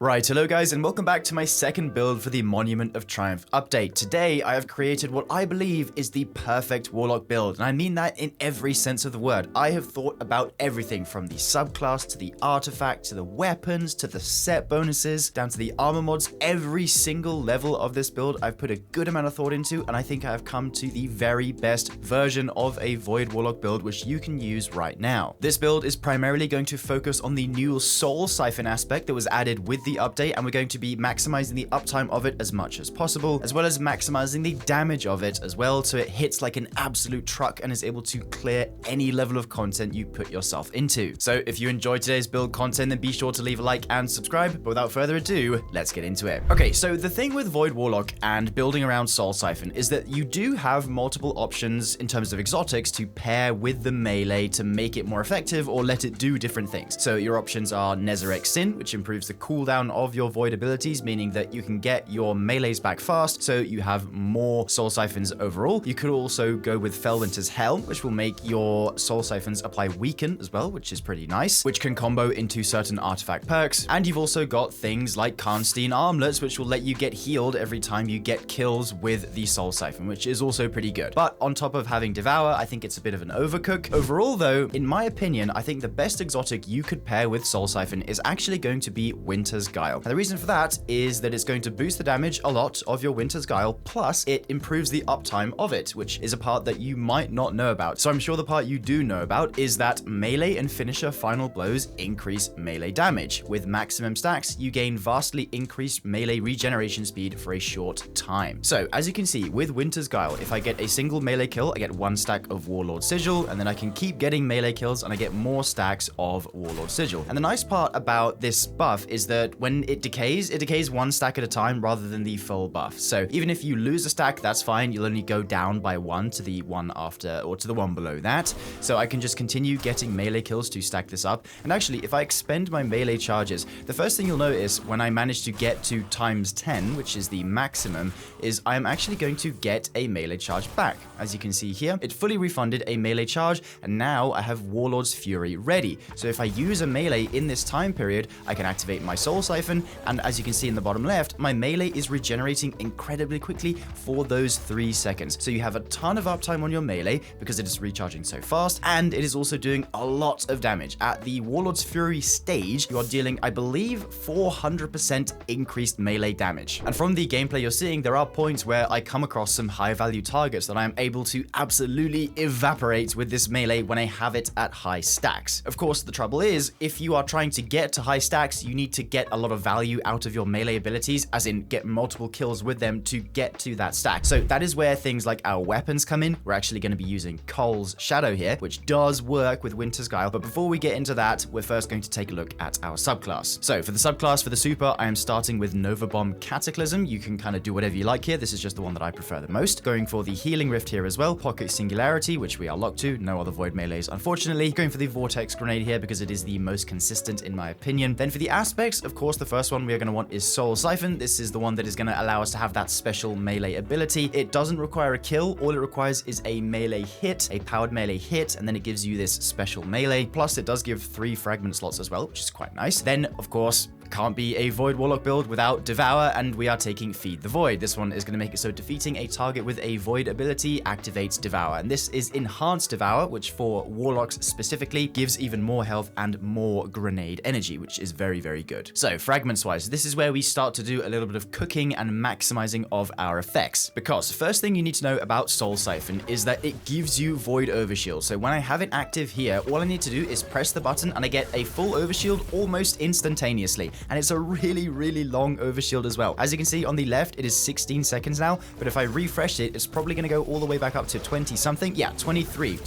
Right, hello guys, and welcome back to my second build for the Monument of Triumph update. Today, I have created what I believe is the perfect Warlock build, and I mean that in every sense of the word. I have thought about everything from the subclass, to the artifact, to the weapons, to the set bonuses, down to the armor mods. Every single level of this build I've put a good amount of thought into, and I think I have come to the very best version of a Void Warlock build, which you can use right now. This build is primarily going to focus on the new Soul Siphon aspect that was added with the update, and we're going to be maximizing the uptime of it as much as possible, as well as maximizing the damage of it as well, so it hits like an absolute truck and is able to clear any level of content you put yourself into. So if you enjoyed today's build content, then be sure to leave a like and subscribe, but without further ado, let's get into it. Okay, so the thing with Void Warlock and building around Soul Siphon is that you do have multiple options in terms of exotics to pair with the melee to make it more effective or let it do different things. So your options are Nezarec Sin, which improves the cooldown of your void abilities, meaning that you can get your melees back fast, so you have more Soul Siphons overall. You could also go with Felwinter's Helm, which will make your Soul Siphons apply Weaken as well, which is pretty nice, which can combo into certain artifact perks. And you've also got things like Karnstein Armlets, which will let you get healed every time you get kills with the Soul Siphon, which is also pretty good. But on top of having Devour, I think it's a bit of an overcook. Overall though, in my opinion, I think the best exotic you could pair with Soul Siphon is actually going to be Winter's Guile. And the reason for that is that it's going to boost the damage a lot of your Winter's Guile, plus it improves the uptime of it, which is a part that you might not know about. So I'm sure the part you do know about is that melee and finisher final blows increase melee damage. With maximum stacks, you gain vastly increased melee regeneration speed for a short time. So as you can see, with Winter's Guile, if I get a single melee kill, I get 1 stack of Warlord Sigil, and then I can keep getting melee kills and I get more stacks of Warlord Sigil. And the nice part about this buff is that when it decays 1 stack at a time rather than the full buff. So even if you lose a stack, that's fine. You'll only go down by 1 to the one after, or to the one below that. So I can just continue getting melee kills to stack this up. And actually, if I expend my melee charges, the first thing you'll notice when I manage to get to times 10, which is the maximum, is I'm actually going to get a melee charge back. As you can see here, it fully refunded a melee charge, and now I have Warlord's Fury ready. So if I use a melee in this time period, I can activate my Soul Siphon, and as you can see in the bottom left, my melee is regenerating incredibly quickly for those 3 seconds. So you have a ton of uptime on your melee because it is recharging so fast, and it is also doing a lot of damage. At the Warlord's Fury stage, you are dealing, I believe, 400% increased melee damage. And from the gameplay you're seeing, there are points where I come across some high value targets that I am able to absolutely evaporate with this melee when I have it at high stacks. Of course, the trouble is, if you are trying to get to high stacks, you need to get a lot of value out of your melee abilities, as in get multiple kills with them to get to that stack. So that is where things like our weapons come in. We're actually going to be using Cole's Shadow here, which does work with Winter's Guile. But before we get into that, we're first going to take a look at our subclass. So for the subclass for the super, I am starting with Nova Bomb Cataclysm. You can kind of do whatever you like here. This is just the one that I prefer the most. Going for the Healing Rift here as well. Pocket Singularity, which we are locked to. No other Void melees, unfortunately. Going for the Vortex Grenade here because it is the most consistent in my opinion. Then for the aspects, of course, the first one we are going to want is Soul Siphon. This is the one that is going to allow us to have that special melee ability. It doesn't require a kill. All it requires is a melee hit, a powered melee hit, and then it gives you this special melee. Plus, it does give 3 fragment slots as well, which is quite nice. Then, of course, can't be a Void Warlock build without Devour, and we are taking Feed the Void. This one is going to make it so defeating a target with a Void ability activates Devour, and this is Enhanced Devour, which for Warlocks specifically gives even more health and more grenade energy, which is very, very good. So fragments wise, this is where we start to do a little bit of cooking and maximizing of our effects, because first thing you need to know about Soul Siphon is that it gives you Void Overshield. So when I have it active here, all I need to do is press the button and I get a full Overshield almost instantaneously. And it's a really, really long overshield as well. As you can see on the left, it is 16 seconds now, but if I refresh it, it's probably going to go all the way back up to 20 something. Yeah, 23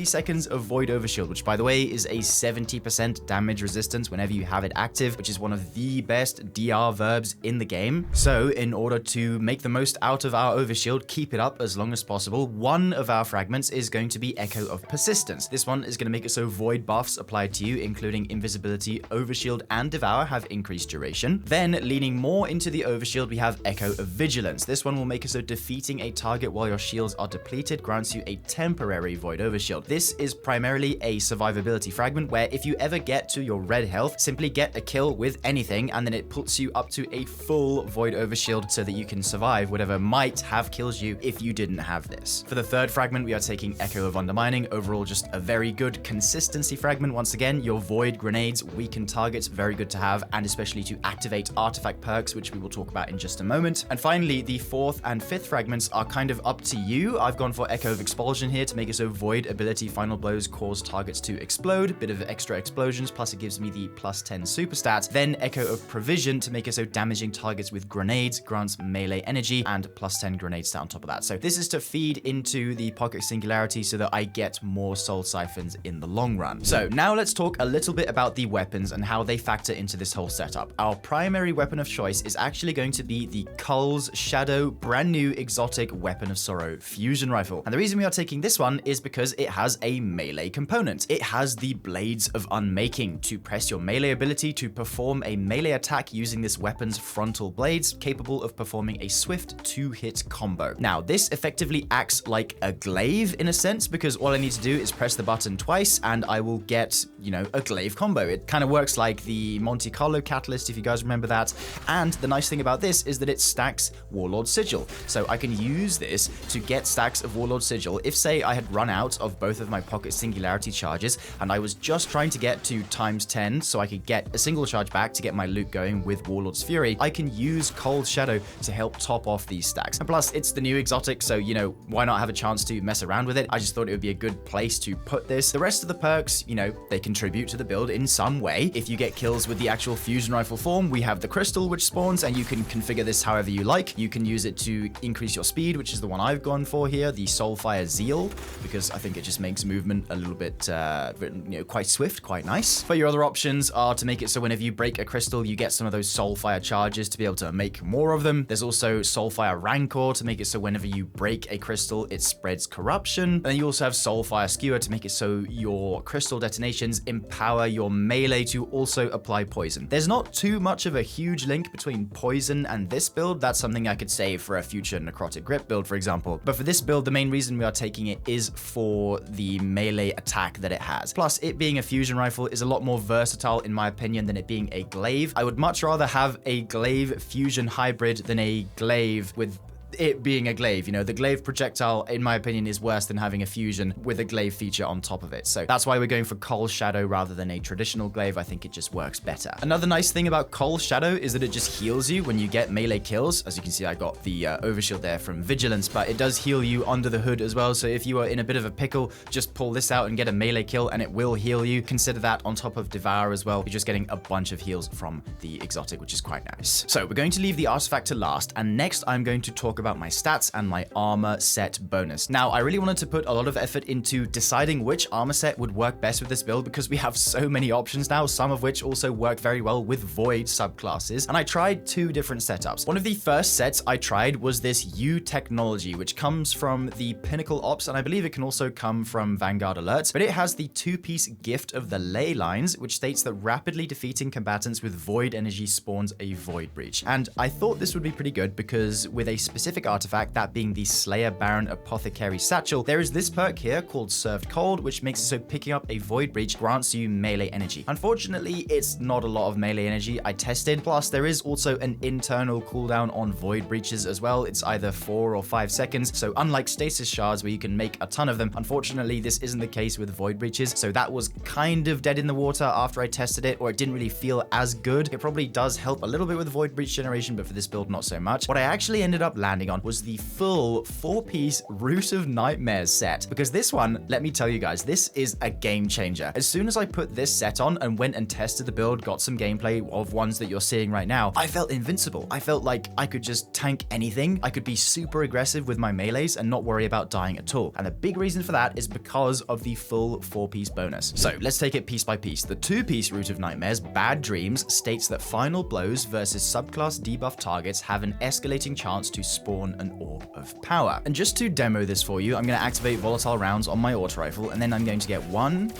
seconds of Void Overshield, which by the way is a 70% damage resistance whenever you have it active, which is one of the best DR verbs in the game. So in order to make the most out of our overshield, keep it up as long as possible, one of our fragments is going to be Echo of Persistence. This one is going to make it so void buffs applied to you, including invisibility, overshield, and Devour, have increased duration. Then, leaning more into the overshield, we have Echo of Vigilance. This one will make it so defeating a target while your shields are depleted grants you a temporary void overshield. This is primarily a survivability fragment where if you ever get to your red health, simply get a kill with anything and then it puts you up to a full void overshield so that you can survive whatever might have kills you if you didn't have this. For the third fragment, we are taking Echo of Undermining. Overall, just a very good consistency fragment. Once again, your void grenades weaken targets, very good to have, and especially to activate artifact perks, which we will talk about in just a moment. And finally, the fourth and fifth fragments are kind of up to you. I've gone for Echo of Expulsion here to make it so void ability final blows cause targets to explode, bit of extra explosions, plus it gives me the plus 10 super stat. Then Echo of Provision to make it so damaging targets with grenades grants melee energy and plus 10 grenade stat on top of that. So this is to feed into the Pocket Singularity so that I get more Soul Siphons in the long run. So now let's talk a little bit about the weapons and how they factor into this whole setup. Our primary weapon of choice is actually going to be the Cull's Shadow brand new exotic Weapon of Sorrow fusion rifle. And the reason we are taking this one is because it has a melee component. It has the Blades of Unmaking to press your melee ability to perform a melee attack using this weapon's frontal blades, capable of performing a swift 2-hit combo. Now, this effectively acts like a glaive in a sense, because all I need to do is press the button twice and I will get, you know, a glaive combo. It kind of works like the Monte Carlo catalyst, if you guys remember that. And the nice thing about this is that it stacks Warlord Sigil. So I can use this to get stacks of Warlord Sigil. If, say, I had run out of both of my Pocket Singularity charges and I was just trying to get to ×10 so I could get a single charge back to get my loot going with Warlord's Fury, I can use Cold Shadow to help top off these stacks. And plus, it's the new exotic, so, you know, why not have a chance to mess around with it? I just thought it would be a good place to put this. The rest of the perks, you know, they contribute to the build in some way. If you get kills with the actual fusion rifle form, we have the crystal which spawns, and you can configure this however you like. You can use it to increase your speed, which is the one I've gone for here, the Soulfire Zeal, because I think it just makes movement a little bit, you know, quite swift, quite nice. But your other options are to make it so whenever you break a crystal, you get some of those Soulfire charges to be able to make more of them. There's also Soulfire Rancor to make it so whenever you break a crystal, it spreads corruption. And then you also have Soulfire Skewer to make it so your crystal detonations empower your melee to also apply poison. There's not too much of a huge link between poison and this build. That's something I could save for a future Necrotic Grip build, for example. But for this build, the main reason we are taking it is for the melee attack that it has. Plus, it being a fusion rifle is a lot more versatile, in my opinion, than it being a glaive. I would much rather have a glaive fusion hybrid than a glaive with it being a glaive. You know, the glaive projectile, in my opinion, is worse than having a fusion with a glaive feature on top of it. So that's why we're going for Cull's Shadow rather than a traditional glaive. I think it just works better. Another nice thing about Cull's Shadow is that it just heals you when you get melee kills. As you can see, I got the overshield there from Vigilance, but it does heal you under the hood as well. So if you are in a bit of a pickle, just pull this out and get a melee kill and it will heal you. Consider that on top of Devour as well. You're just getting a bunch of heals from the exotic, which is quite nice. So we're going to leave the artifact to last, and next I'm going to talk about my stats and my armor set bonus. Now, I really wanted to put a lot of effort into deciding which armor set would work best with this build because we have so many options now, some of which also work very well with Void subclasses, and I tried two different setups. One of the first sets I tried was this U technology, which comes from the Pinnacle Ops, and I believe it can also come from Vanguard Alerts, but it has the 2-piece Gift of the Ley Lines, which states that rapidly defeating combatants with Void energy spawns a Void Breach. And I thought this would be pretty good because with a specific artifact, that being the Slayer Baron Apothecary Satchel, there is this perk here called Served Cold, which makes it so picking up a Void Breach grants you melee energy. Unfortunately, it's not a lot of melee energy. I tested, plus there is also an internal cooldown on Void Breaches as well. It's either 4 or 5 seconds, so unlike Stasis Shards where you can make a ton of them, unfortunately this isn't the case with Void Breaches, so that was kind of dead in the water after I tested it, or it didn't really feel as good. It probably does help a little bit with Void Breach generation, but for this build, not so much. What I actually ended up landing on was the full 4-piece Root of Nightmares set, because this one, let me tell you guys, this is a game changer. As soon as I put this set on and went and tested the build, got some gameplay of ones that you're seeing right now, I felt invincible. I felt like I could just tank anything. I could be super aggressive with my melees and not worry about dying at all. And the big reason for that is because of the full 4-piece bonus. So let's take it piece by piece. The 2-piece Root of Nightmares, Bad Dreams, states that final blows versus subclass debuff targets have an escalating chance to spawn an Orb of Power. And just to demo this for you, I'm going to activate volatile rounds on my auto rifle, and then I'm going to get 1,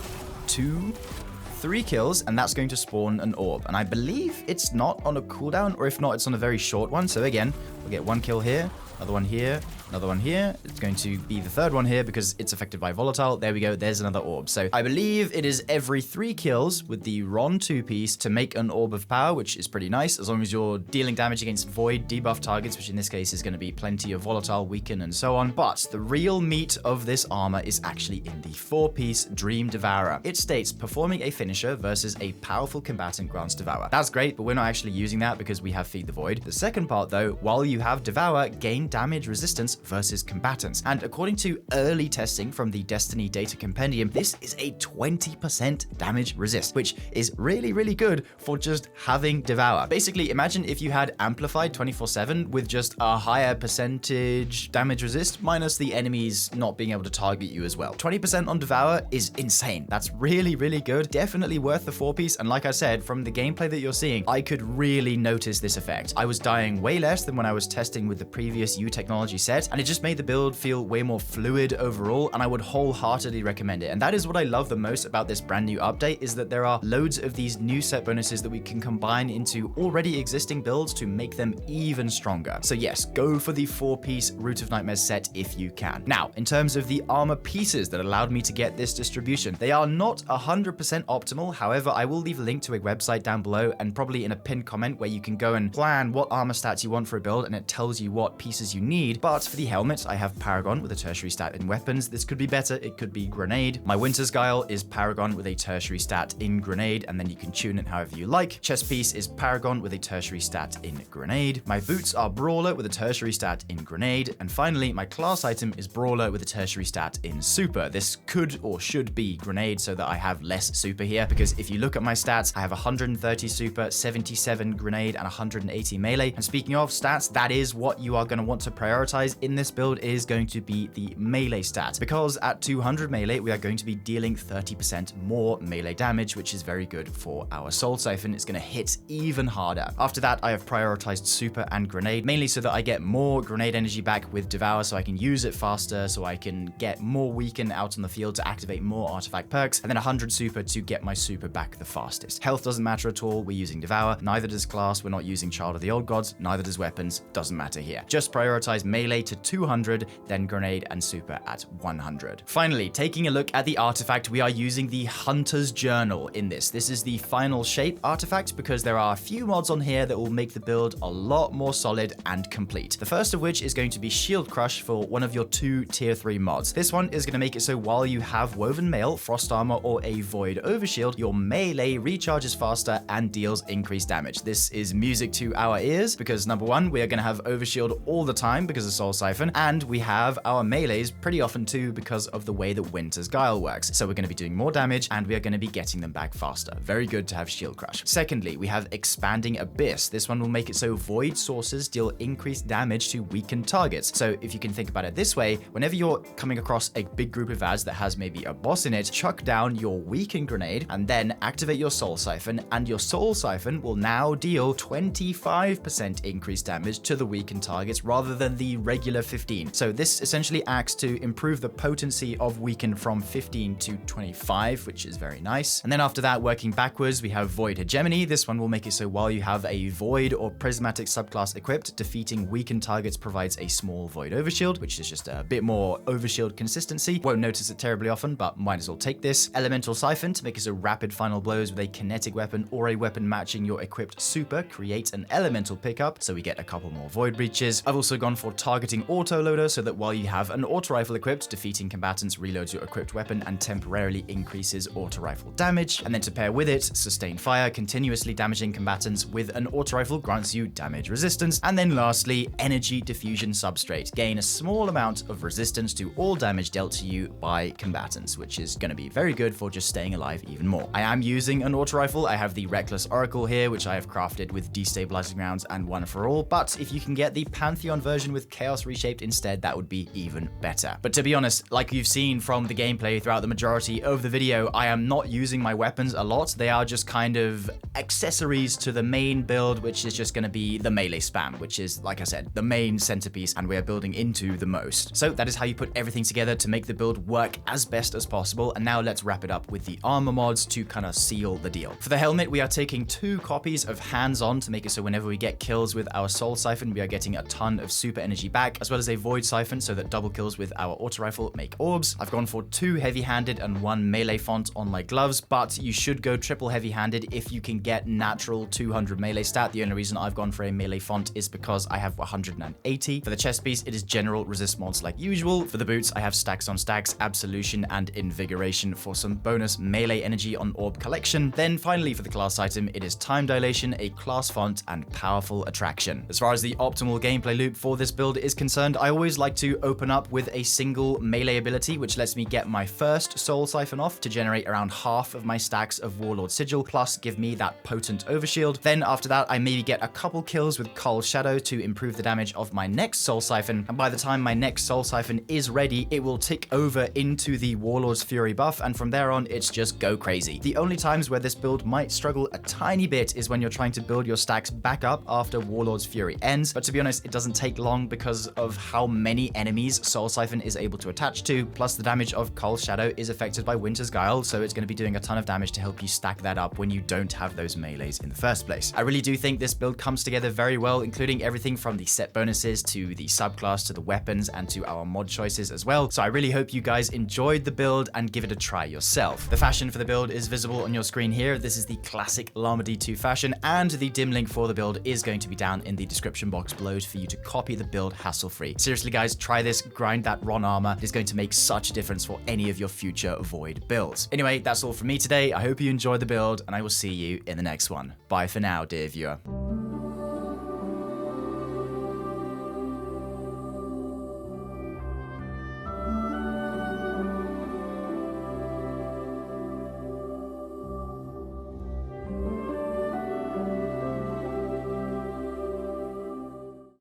2, 3 kills, and that's going to spawn an orb. And I believe it's not on a cooldown, or if not, it's on a very short one. So again, we'll get 1 kill here, another one here, another one here. It's going to be the 3rd one here because it's affected by volatile. There we go. There's another orb. So I believe it is every 3 kills with the Ron 2-piece to make an orb of power, which is pretty nice as long as you're dealing damage against void debuff targets, which in this case is going to be plenty of volatile, weaken, and so on. But the real meat of this armor is actually in the 4-piece Dream Devourer. It states performing a finisher versus a powerful combatant grants Devour. That's great, but we're not actually using that because we have Feed the Void. The second part though, while you have Devour, gain damage resistance versus combatants. And according to early testing from the Destiny Data Compendium, this is a 20% damage resist, which is really, really good for just having Devour. Basically, imagine if you had Amplified 24/7 with just a higher percentage damage resist minus the enemies not being able to target you as well. 20% on Devour is insane. That's really, really good. Definitely worth the 4-piece. And like I said, from the gameplay that you're seeing, I could really notice this effect. I was dying way less than when I was testing with the previous U technology set, and it just made the build feel way more fluid overall, and I would wholeheartedly recommend it. And that is what I love the most about this brand new update, is that there are loads of these new set bonuses that we can combine into already existing builds to make them even stronger. So yes, go for the 4-piece Root of Nightmares set if you can. Now, in terms of the armor pieces that allowed me to get this distribution, they are not 100% optimal. However, I will leave a link to a website down below and probably in a pinned comment where you can go and plan what armor stats you want for a build, and it tells you what pieces you need. But for the helmet, I have Paragon with a tertiary stat in weapons. This could be better. It could be Grenade. My Winter's Guile is Paragon with a tertiary stat in Grenade, and then you can tune it however you like. Chest piece is Paragon with a tertiary stat in Grenade. My boots are Brawler with a tertiary stat in Grenade. And finally, my class item is Brawler with a tertiary stat in Super. This could or should be Grenade so that I have less Super here, because if you look at my stats, I have 130 Super, 77 Grenade, and 180 Melee. And speaking of stats, that is what you are going to want to prioritize in this build, is going to be the Melee stat, because at 200 Melee, we are going to be dealing 30% more melee damage, which is very good for our Soul Siphon. It's going to hit even harder. After that, I have prioritized Super and Grenade, mainly so that I get more Grenade energy back with Devour, so I can use it faster, so I can get more Weaken out on the field to activate more artifact perks, and then 100 Super to get my Super back the fastest. Health doesn't matter at all. We're using Devour. Neither does class. We're not using Child of the Old Gods. Neither does weapons. Doesn't matter here. Just prioritize melee to 200, then Grenade and Super at 100. Finally, taking a look at the artifact, we are using the Hunter's Journal in this. This is the final shape artifact because there are a few mods on here that will make the build a lot more solid and complete. The first of which is going to be Shield Crush for one of your 2 tier 3 mods. This one is going to make it so while you have Woven Mail, Frost Armor, or a Void Overshield, your melee recharges faster and deals increased damage. This is music to our ears because number one, we are going to have Overshield all the time because of Soul Siphon, and we have our melees pretty often too because of the way that Winter's Guile works. So we're going to be doing more damage and we are going to be getting them back faster. Very good to have Shield Crush. Secondly, we have Expanding Abyss. This one will make it so Void sources deal increased damage to weakened targets. So if you can think about it this way, whenever you're coming across a big group of ads that has maybe a boss in it, chuck down your Weaken Grenade and then activate your Soul Siphon, and your Soul Siphon will now deal 25% increased damage to the weakened targets rather than the regular 15. So this essentially acts to improve the potency of Weaken from 15 to 25, which is very nice. And then after that, working backwards, we have Void Hegemony. This one will make it so while you have a Void or Prismatic subclass equipped, defeating weakened targets provides a small Void Overshield, which is just a bit more Overshield consistency. Won't notice it terribly often, but might as well take this. Elemental Siphon to make it so rapid final blows with a kinetic weapon or a weapon matching your equipped super create an elemental pickup, so we get a couple more Void Breaches. I've also gone for Targeting Autoloader, so that while you have an auto rifle equipped, defeating combatants reloads your equipped weapon and temporarily increases auto rifle damage. And then to pair with it, Sustain Fire, continuously damaging combatants with an auto rifle grants you damage resistance. And then lastly, Energy Diffusion Substrate. Gain a small amount of resistance to all damage dealt to you by combatants, which is going to be very good for just staying alive even more. I am using an auto rifle. I have the Reckless Oracle here, which I have crafted with destabilizing rounds and one for all. But if if you can get the Pantheon version with Chaos Reshaped instead, that would be even better. But to be honest, like you've seen from the gameplay throughout the majority of the video, I am not using my weapons a lot. They are just kind of accessories to the main build, which is just going to be the melee spam, which is, like I said, the main centerpiece, and we're building into the most. So that is how you put everything together to make the build work as best as possible. And now let's wrap it up with the armor mods to kind of seal the deal. For the helmet, we are taking 2 copies of hands-on to make it so whenever we get kills with our Soul Siphon, we are getting a ton of super energy back, as well as a Void Siphon so that double kills with our auto rifle make orbs. I've gone for 2 heavy-handed and 1 melee font on my gloves, but you should go triple heavy-handed if you can get natural 200 melee stat. The only reason I've gone for a melee font is because I have 180. For the chest piece, it is general resist mods like usual. For the boots, I have stacks on stacks, absolution, and invigoration for some bonus melee energy on orb collection. Then finally for the class item, it is time dilation, a class font, and powerful attraction. As far as the optimal gameplay loop for this build is concerned, I always like to open up with a single melee ability, which lets me get my first Soul Siphon off to generate around half of my stacks of Warlord Sigil, plus give me that potent overshield. Then after that, I maybe get a couple kills with Cull Shadow to improve the damage of my next Soul Siphon, and by the time my next Soul Siphon is ready, it will tick over into the Warlord's Fury buff, and from there on, it's just go crazy. The only times where this build might struggle a tiny bit is when you're trying to build your stacks back up after Warlord's Fury ends, but to be honest, it doesn't take long because of how many enemies Soul Siphon is able to attach to, plus the damage of Cull Shadow is affected by Winter's Guile, so it's going to be doing a ton of damage to help you stack that up when you don't have those melees in the first place. I really do think this build comes together very well, including everything from the set bonuses to the subclass to the weapons and to our mod choices as well, so I really hope you guys enjoyed the build and give it a try yourself. The fashion for the build is visible on your screen here. This is the classic Llama D2 fashion, and the dim link for the build is going to be down in the description box below for you to copy the build hassle-free. Seriously guys, try this, grind that Ron armor. It is going to make such a difference for any of your future Void builds. Anyway, that's all from me today. I hope you enjoyed the build, and I will see you in the next one. Bye for now, dear viewer.